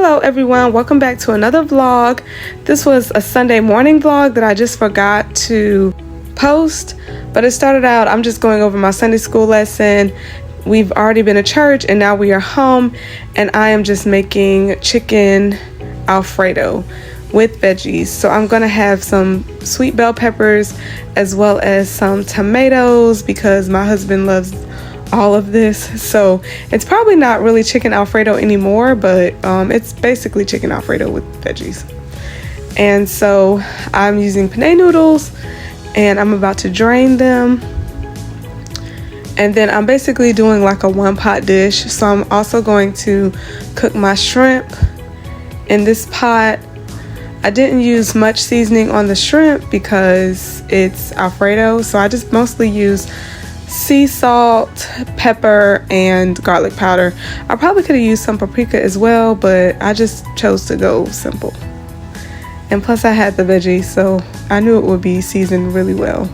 Hello everyone, welcome back to another vlog. This was a Sunday morning vlog that I just forgot to post, but it started out, I'm just going over my Sunday school lesson. We've already been to church and now we are home, and I am just making chicken Alfredo with veggies. So I'm gonna have some sweet bell peppers as well as some tomatoes because my husband loves all of this. So it's probably not really chicken Alfredo anymore, but it's basically chicken Alfredo with veggies. And so I'm using penne noodles and I'm about to drain them, and then I'm basically doing like a one pot dish. So I'm also going to cook my shrimp in this pot. I didn't use much seasoning on the shrimp because it's Alfredo, so I just mostly use sea salt, pepper, and garlic powder. I probably could have used some paprika as well, but I just chose to go simple. And plus I had the veggies, so I knew it would be seasoned really well.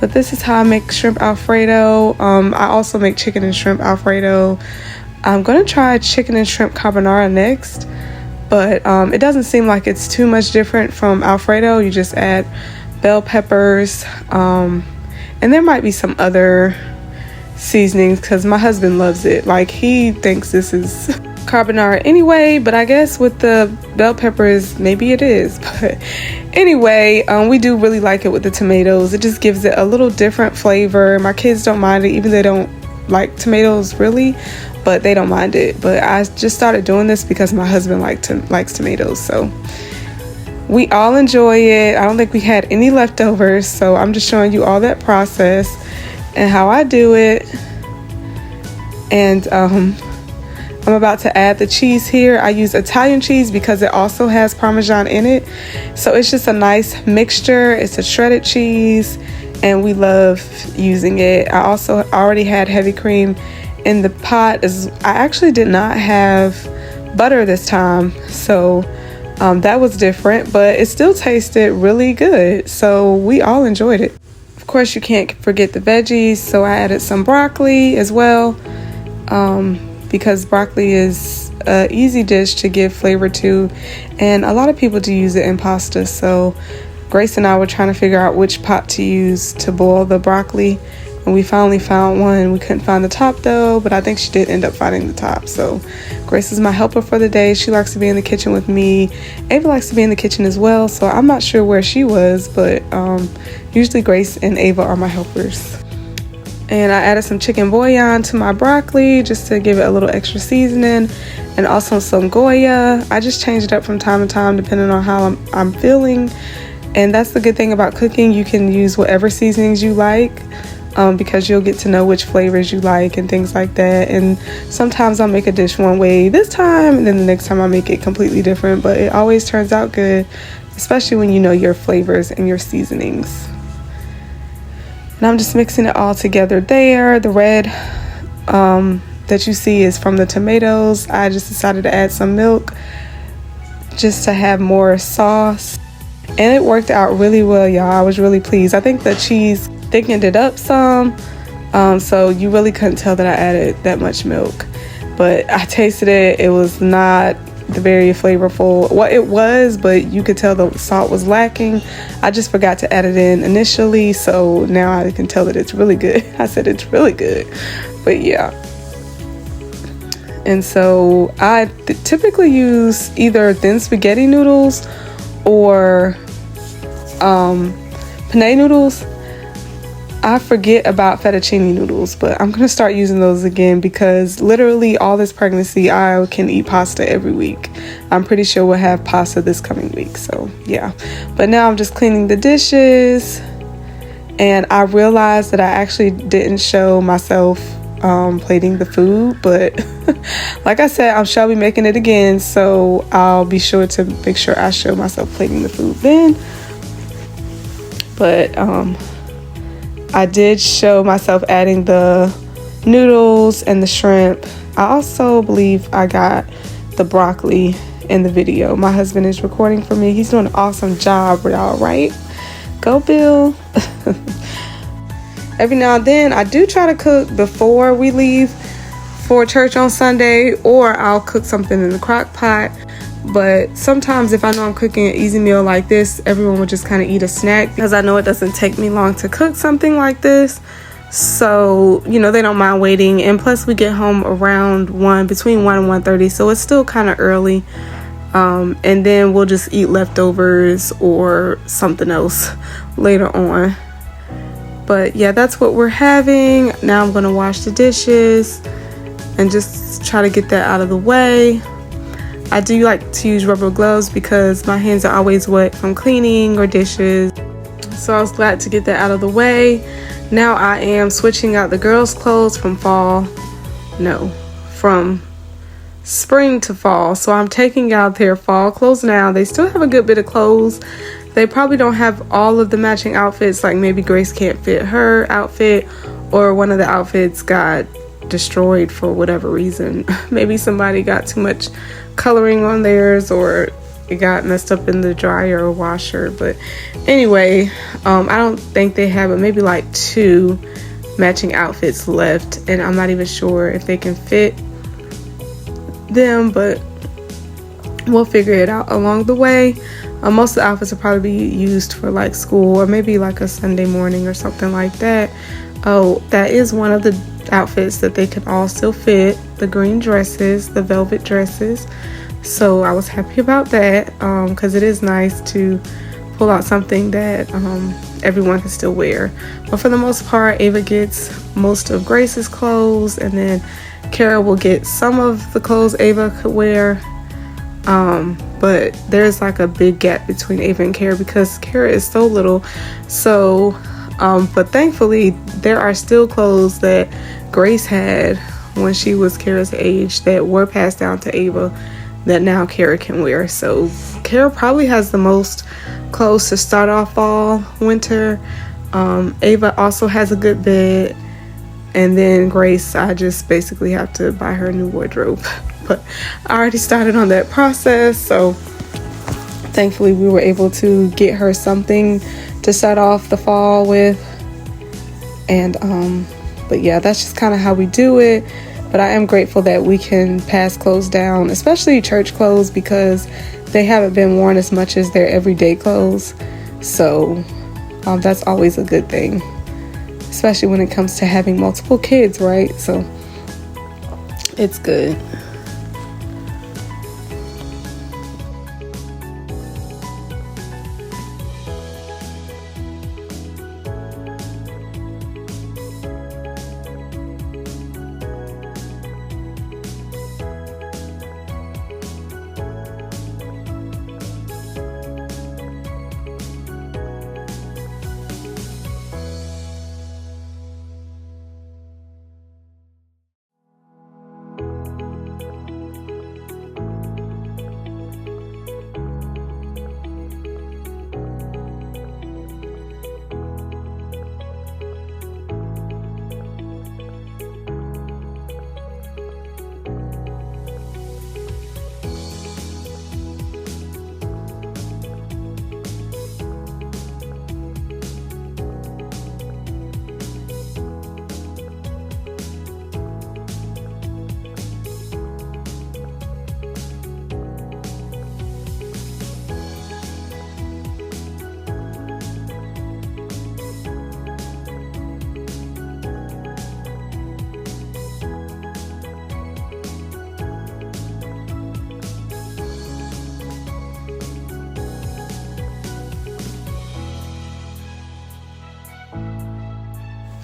But this is how I make shrimp Alfredo. I also make chicken and shrimp Alfredo. I'm gonna try chicken and shrimp carbonara next, but it doesn't seem like it's too much different from Alfredo. You just add bell peppers, and there might be some other seasonings because my husband loves it. Like, he thinks this is carbonara anyway, but I guess with the bell peppers maybe it is. But anyway, we do really like it with the tomatoes. It just gives it a little different flavor. My kids don't mind it, even though they don't like tomatoes really, but they don't mind it. But I just started doing this because my husband likes tomatoes, so we all enjoy it. I don't think we had any leftovers, so I'm just showing you all that process and how I do it. And I'm about to add the cheese here. I use Italian cheese because it also has Parmesan in it, so it's just a nice mixture. It's a shredded cheese and we love using it. I also already had heavy cream in the pot. I actually did not have butter this time, so that was different, but it still tasted really good, so we all enjoyed it. Of course, you can't forget the veggies, so I added some broccoli as well, because broccoli is an easy dish to give flavor to, and a lot of people do use it in pasta. So Grace and I were trying to figure out which pot to use to boil the broccoli, and we finally found one. We couldn't find the top though, but I think she did end up finding the top. So Grace is my helper for the day. She likes to be in the kitchen with me. Ava likes to be in the kitchen as well, so I'm not sure where she was, but usually Grace and Ava are my helpers. And I added some chicken bouillon to my broccoli just to give it a little extra seasoning, and also some Goya. I just change it up from time to time depending on how I'm feeling, and that's the good thing about cooking. You can use whatever seasonings you like, because you'll get to know which flavors you like and things like that. And sometimes I'll make a dish one way this time, and then the next time I'll make it completely different, but it always turns out good, especially when you know your flavors and your seasonings. And I'm just mixing it all together there. The red that you see is from the tomatoes. I just decided to add some milk just to have more sauce, and it worked out really well, y'all. I was really pleased. I think the cheese thickened it up some, so you really couldn't tell that I added that much milk, but I tasted it. It was not very flavorful. Well, it was, but you could tell the salt was lacking. I just forgot to add it in initially, so now I can tell that it's really good. I said it's really good, but yeah. And so I typically use either thin spaghetti noodles or penne noodles. I forget about fettuccine noodles, but I'm gonna start using those again because literally all this pregnancy I can eat pasta every week. I'm pretty sure we'll have pasta this coming week, so yeah. But now I'm just cleaning the dishes, and I realized that I actually didn't show myself plating the food, but like I said, I'm sure I'll be making it again, so I'll be sure to make sure I show myself plating the food then. But I did show myself adding the noodles and the shrimp. I also believe I got the broccoli in the video. My husband is recording for me. He's doing an awesome job, y'all, right? Go Bill. Every now and then I do try to cook before we leave for church on Sunday, or I'll cook something in the crock pot. But sometimes if I know I'm cooking an easy meal like this, everyone will just kind of eat a snack, because I know it doesn't take me long to cook something like this. So, you know, they don't mind waiting. And plus we get home around between 1 and 1:30, so it's still kind of early. And then we'll just eat leftovers or something else later on. But yeah, that's what we're having. Now I'm gonna wash the dishes and just try to get that out of the way. I do like to use rubber gloves because my hands are always wet from cleaning or dishes. So I was glad to get that out of the way. Now I am switching out the girls' clothes from spring to fall. So I'm taking out their fall clothes now. They still have a good bit of clothes. They probably don't have all of the matching outfits, like maybe Grace can't fit her outfit, or one of the outfits got destroyed for whatever reason. Maybe somebody got too much coloring on theirs, or it got messed up in the dryer or washer. But anyway, I don't think they have, but maybe like 2 matching outfits left, and I'm not even sure if they can fit them, but we'll figure it out along the way. Most of the outfits will probably be used for like school, or maybe like a Sunday morning or something like that. Oh, that is one of the outfits that they can all still fit, the green dresses, the velvet dresses. So I was happy about that, because it is nice to pull out something that everyone can still wear. But for the most part, Ava gets most of Grace's clothes, and then Kara will get some of the clothes Ava could wear. But there's like a big gap between Ava and Kara because Kara is so little. So but thankfully there are still clothes that Grace had when she was Kara's age that were passed down to Ava that now Kara can wear. So Kara probably has the most clothes to start off fall, winter. Ava also has a good bit, and then Grace, I just basically have to buy her a new wardrobe. But I already started on that process, so thankfully we were able to get her something to start off the fall with. And but yeah, that's just kind of how we do it. But I am grateful that we can pass clothes down, especially church clothes, because they haven't been worn as much as their everyday clothes. So that's always a good thing, especially when it comes to having multiple kids, right? So it's good.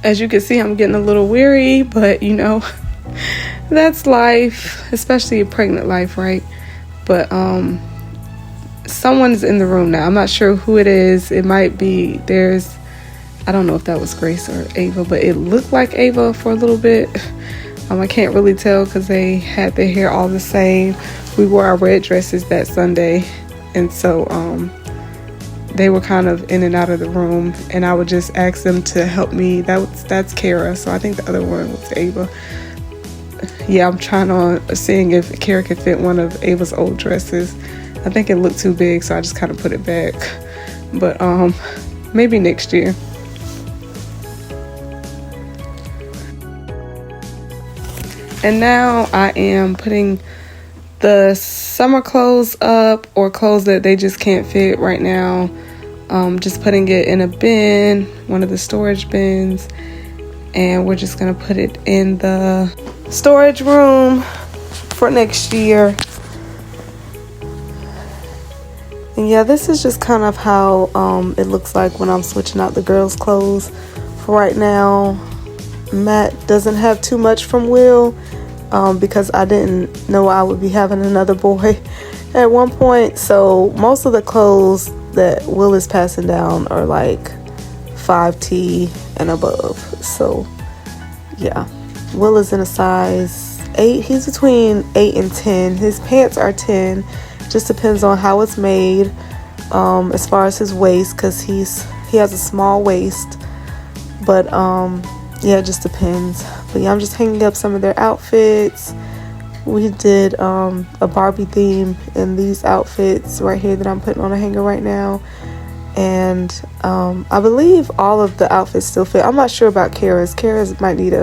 As you can see, I'm getting a little weary, but you know, that's life, especially a pregnant life, right? But someone's in the room now. I'm not sure who it is. It might be, I don't know if that was Grace or Ava, but it looked like Ava for a little bit. I can't really tell because they had their hair all the same. We wore our red dresses that Sunday, and so they were kind of in and out of the room, and I would just ask them to help me. That's Kara, so I think the other one was Ava. Yeah, I'm trying on seeing if Kara could fit one of Ava's old dresses. I think it looked too big, so I just kind of put it back. But maybe next year. And now I am putting the summer clothes up, or clothes that they just can't fit right now. Just putting it in a bin, one of the storage bins, and we're just gonna put it in the storage room for next year. And yeah, this is just kind of how it looks like when I'm switching out the girls' clothes. For right now, Matt doesn't have too much from Will, because I didn't know I would be having another boy at one point. So most of the clothes that Will is passing down are like 5T and above. So yeah, Will is in a size 8. He's between 8 and 10. His pants are 10. Just depends on how it's made, as far as his waist, because he has a small waist. But yeah, it just depends. But yeah, I'm just hanging up some of their outfits. We did a Barbie theme in these outfits right here that I'm putting on a hanger right now. And I believe all of the outfits still fit. I'm not sure about Kara's. Kara's might need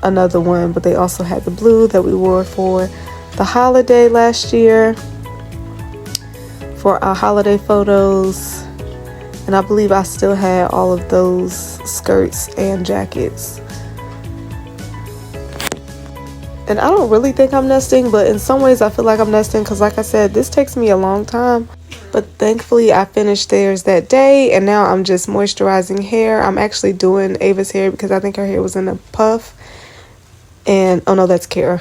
another one, but they also had the blue that we wore for the holiday last year for our holiday photos. And I believe I still had all of those skirts and jackets. And I don't really think I'm nesting, but in some ways I feel like I'm nesting, because like I said, this takes me a long time. But thankfully I finished theirs that day, and now I'm just moisturizing hair. I'm actually doing Ava's hair because I think her hair was in a puff. And oh no, that's Kara.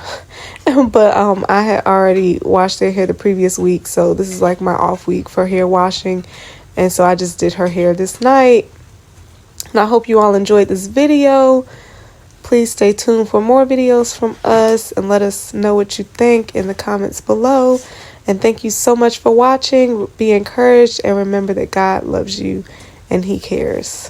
But I had already washed their hair the previous week, so this is like my off week for hair washing. And so I just did her hair this night. And I hope you all enjoyed this video. Please stay tuned for more videos from us, and let us know what you think in the comments below. And thank you so much for watching. Be encouraged, and remember that God loves you and He cares.